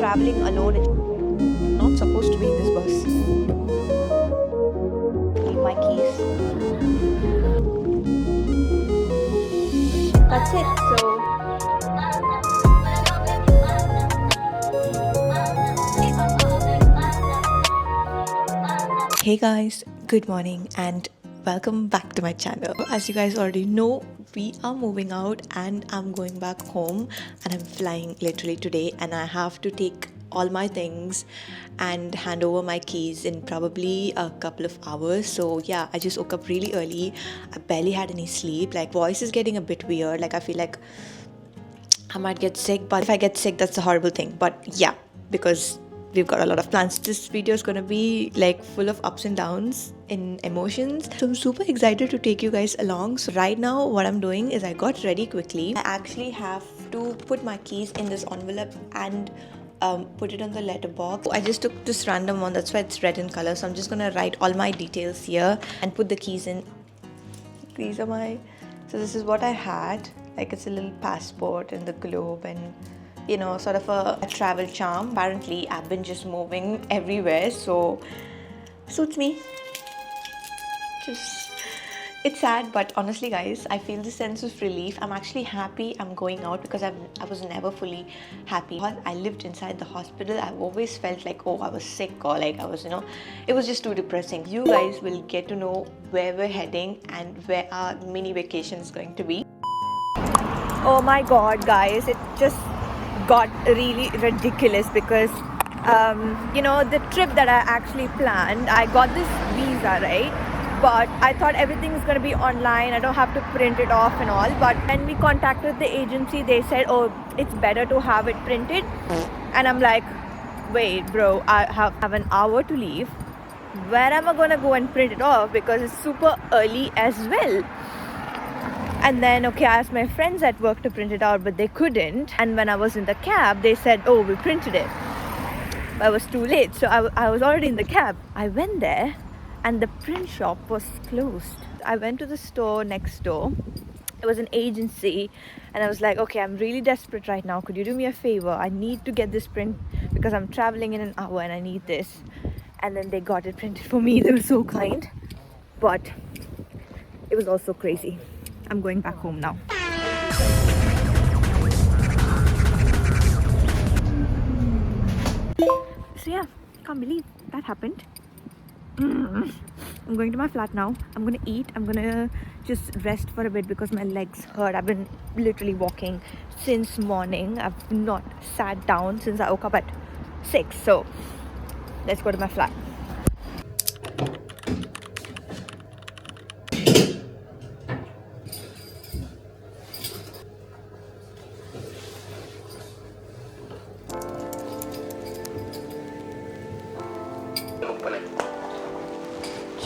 traveling alone. I'm not supposed to be in this bus. Leave my keys. That's it. So hey guys, good morning and welcome back to my channel. As you guys already know, we are moving out and I'm going back home, and I'm flying literally today, and I have to take all my things and hand over my keys in probably a couple of hours. So yeah, I just woke up really early. I barely had any sleep. Like, voice is getting a bit weird. Like, I feel like I might get sick, but if I get sick, that's a horrible thing. But yeah, because we've got a lot of plans. This video is gonna be like full of ups and downs in emotions. So I'm super excited to take you guys along. So right now what I'm doing is I got ready quickly. I actually have to put my keys in this envelope and put it on the letterbox. I just took this random one, that's why it's red in color. So I'm just gonna write all my details here and put the keys in. These are my, so this is what I had. Like, it's a little passport and the globe and, you know, sort of a travel charm. Apparently I've been just moving everywhere, so suits me. Just, it's sad, but honestly guys, I feel the sense of relief. I'm actually happy I'm going out, because I was never fully happy. I lived inside the hospital. I've always felt like, oh, I was sick, or like I was, you know, it was just too depressing. You guys will get to know where we're heading and where our mini vacation is going to be. Oh my god guys, it just got really ridiculous because you know, the trip that I actually planned, I got this visa, right? But I thought everything is going to be online, I don't have to print it off and all. But when we contacted the agency, they said, oh, it's better to have it printed. And I'm like, wait bro, I have an hour to leave. Where am I going to go and print it off? Because it's super early as well. And then, okay, I asked my friends at work to print it out, but they couldn't. And when I was in the cab, they said, oh, we printed it. But I was too late, so I was already in the cab. I went there and the print shop was closed. I went to the store next door. It was an agency, and I was like, okay, I'm really desperate right now. Could you do me a favor? I need to get this print because I'm traveling in an hour and I need this. And then they got it printed for me. They were so kind. But it was also crazy. I'm going back home now. So yeah, can't believe that happened. I'm going to my flat now. I'm gonna eat. I'm gonna just rest for a bit because my legs hurt. I've been literally walking since morning. I've not sat down since I woke up at 6. So let's go to my flat.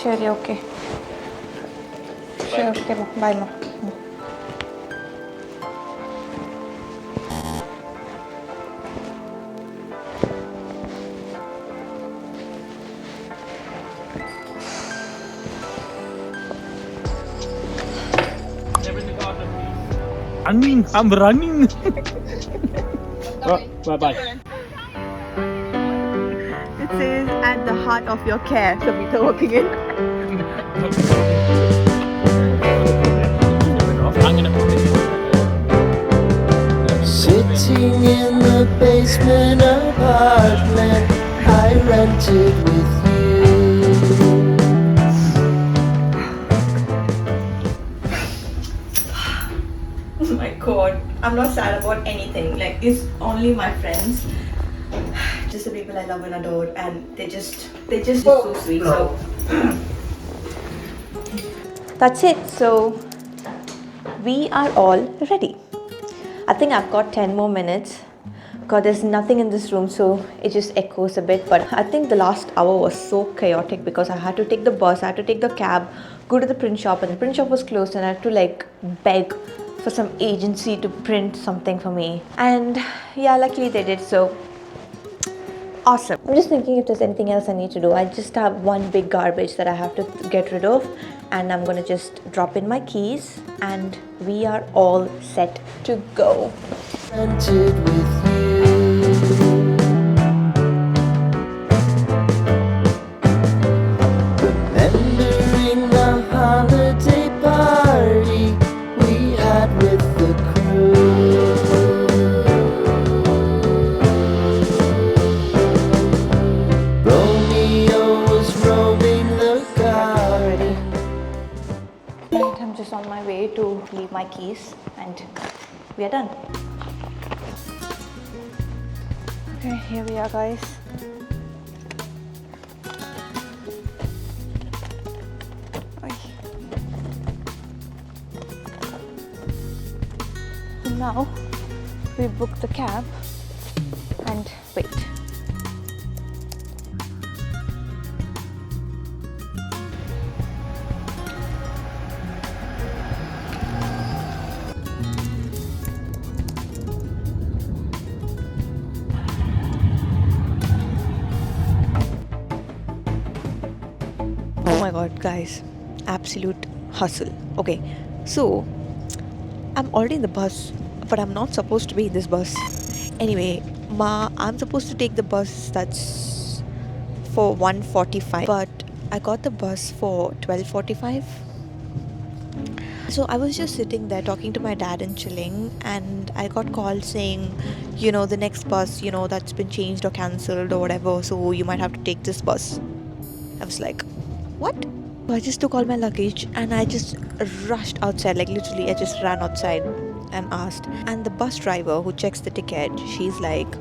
Sure, okay. Sure, okay, bye ma. I'm running. Bye. It says at the heart of your care, so we're walking in. Sitting in the basement apartment I rented with you. Oh my god, I'm not sad about anything. Like, it's only my friends, just the people I love and adore, and they just so sweet. So that's it. So we are all ready. I think I've got 10 more minutes. God, there's nothing in this room, so it just echoes a bit. But I think the last hour was so chaotic because I had to take the bus, I had to take the cab, go to the print shop, and the print shop was closed, and I had to like beg for some agency to print something for me. And yeah, luckily they did. So awesome. I'm just thinking if there's anything else I need to do. I just have one big garbage that I have to get rid of, and I'm gonna just drop in my keys and we are all set to go. Rented with you. my keys, and we are done. Okay, here we are, guys. Oi. Now we book the cab and wait. Oh my god, guys, absolute hustle. Okay, so I'm already in the bus, but I'm not supposed to be in this bus. Anyway, I'm supposed to take the bus that's for 1:45, but I got the bus for 12:45. So I was just sitting there talking to my dad and chilling, and I got called saying, the next bus, that's been changed or cancelled or whatever, so you might have to take this bus. I was like, what? So I just took all my luggage and I just rushed outside, like literally I just ran outside and asked. And the bus driver who checks the ticket, she's like,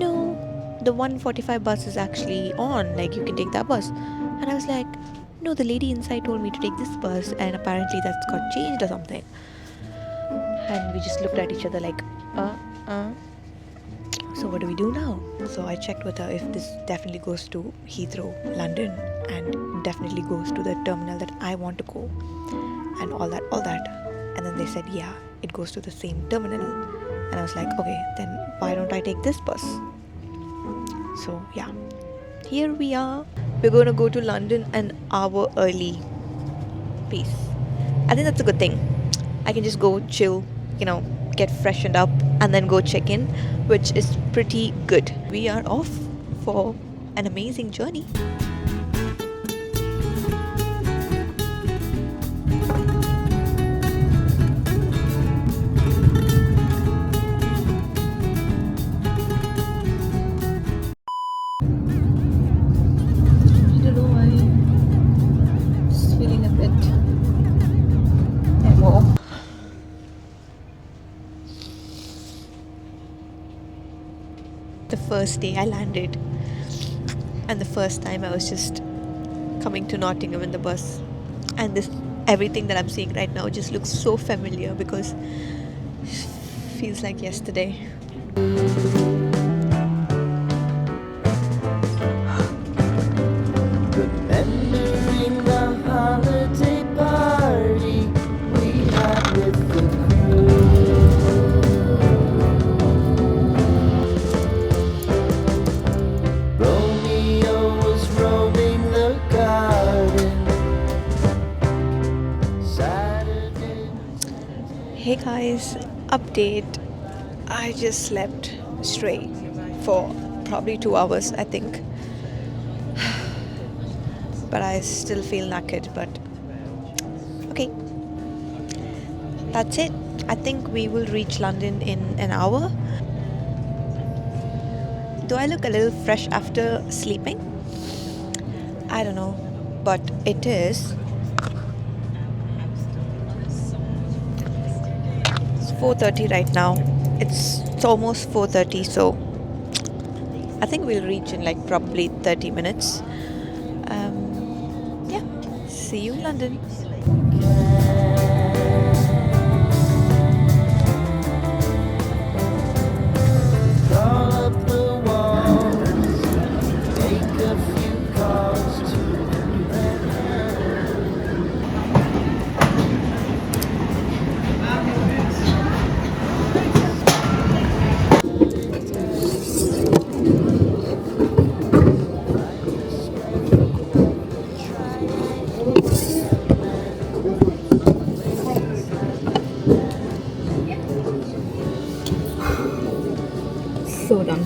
no, the 1:45 bus is actually on, like you can take that bus. And I was like, no, the lady inside told me to take this bus, and apparently that's got changed or something. And we just looked at each other like, so what do we do now? So I checked with her if this definitely goes to Heathrow, London, and definitely goes to the terminal that I want to go, and all that. And then they said, yeah, it goes to the same terminal. And I was like, okay, then why don't I take this bus? So yeah, here we are. We're going to go to London an hour early. Peace. I think that's a good thing. I can just go chill, get freshened up, and then go check in, which is pretty good. We are off for an amazing journey. The first day I landed, and the first time I was just coming to Nottingham in the bus, and everything that I'm seeing right now just looks so familiar because it feels like yesterday. Remembering the holiday party we had with the crew. Romeo was roaming the garden. Saturday. Hey guys, update. I just slept straight for probably 2 hours, I think. But I still feel knackered, but okay. That's it. I think we will reach London in an hour. Do I look a little fresh after sleeping? I don't know, but it is. It's 4:30 right now. It's almost 4:30, so I think we'll reach in like probably 30 minutes. Yeah, see you in London. Crawl up the walls, make a few calls to So done.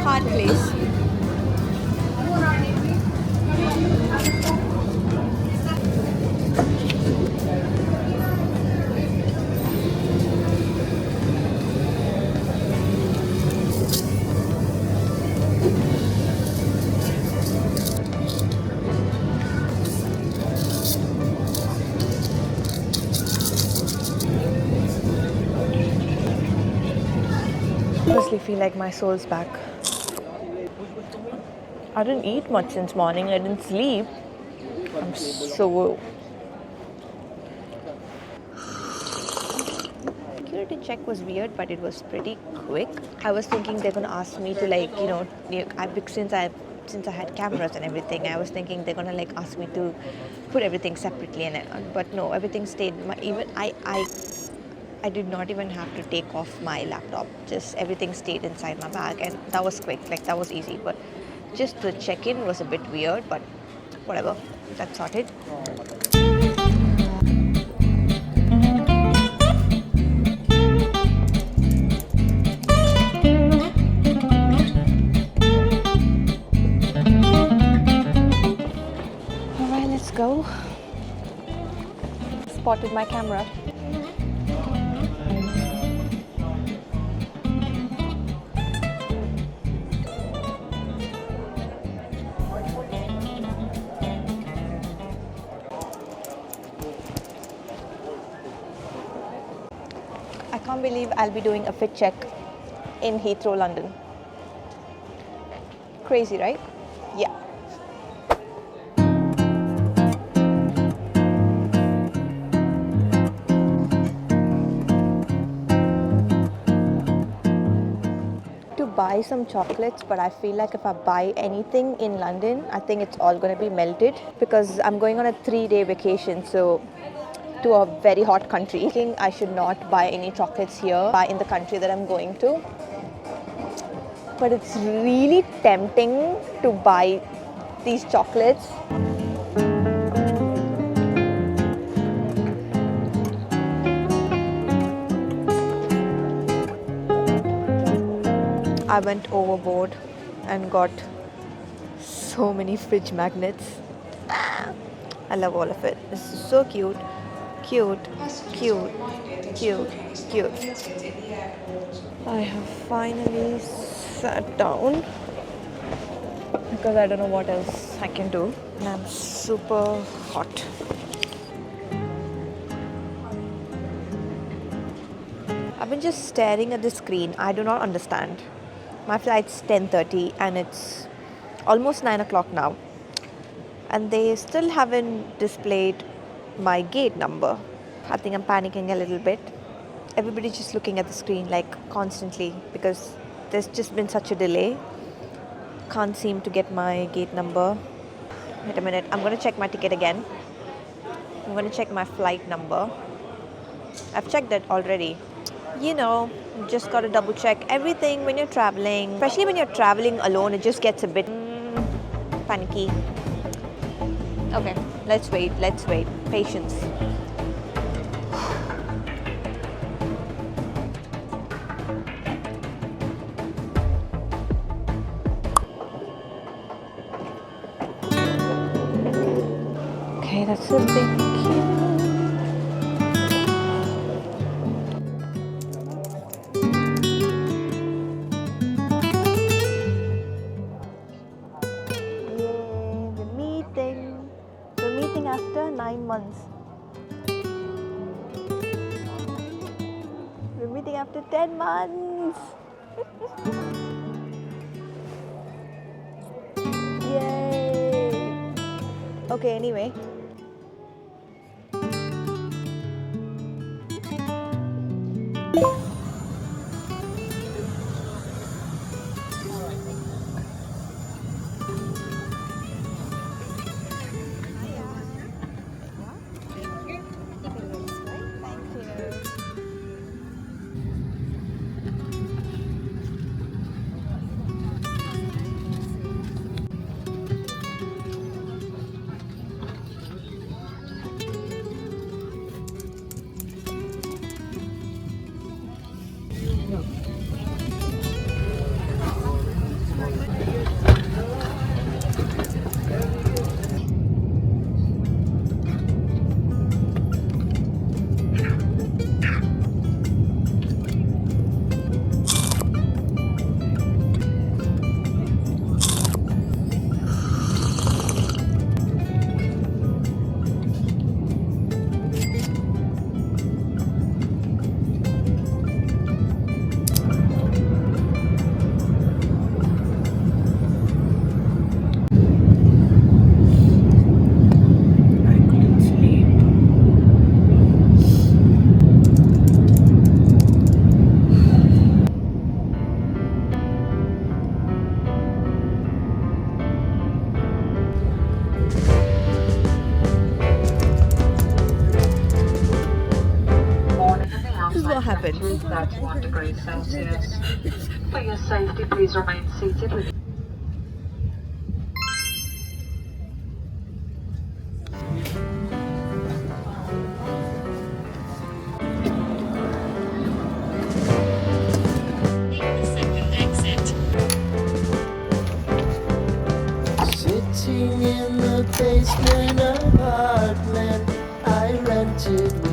Hard place. feel like my soul's back. I didn't eat much since morning. I didn't sleep. I'm so... Security check was weird, but it was pretty quick. I was thinking they're gonna ask me to since I had cameras and everything, I was thinking they're gonna ask me to put everything separately, but no, everything stayed. I did not even have to take off my laptop. Just everything stayed inside my bag, and that was quick. That was easy. But just the check-in was a bit weird, but whatever. That's sorted. Alright, let's go. Spotted my camera. I can't believe I'll be doing a fit check in Heathrow, London. Crazy, right? Yeah. To buy some chocolates, but I feel like if I buy anything in London, I think it's all going to be melted because I'm going on a 3-day vacation, so to a very hot country. I think I should not buy any chocolates here, buy in the country that I'm going to. But it's really tempting to buy these chocolates. I went overboard and got so many fridge magnets. I love all of it. This is so cute. Cute, cute, cute, cute. I have finally sat down because I don't know what else I can do. And I'm super hot. I've been just staring at the screen. I do not understand. My flight's 10:30 and it's almost 9 o'clock now. And they still haven't displayed my gate number. I think I'm panicking a little bit. Everybody's just looking at the screen constantly because there's just been such a delay. Can't seem to get my gate number. Wait a minute, I'm going to check my ticket again. I'm going to check my flight number. I've checked that already. You know, just got to double check everything when you're traveling. Especially when you're traveling alone, it just gets a bit panicky. Okay, let's wait. Patience. Okay, that's a big queue. We're meeting after 9 months. We're meeting after 10 months. Yay! Okay, anyway. happens. That's 1 degree Celsius. For your safety, please remain seated with Sitting in the basement apartment I rented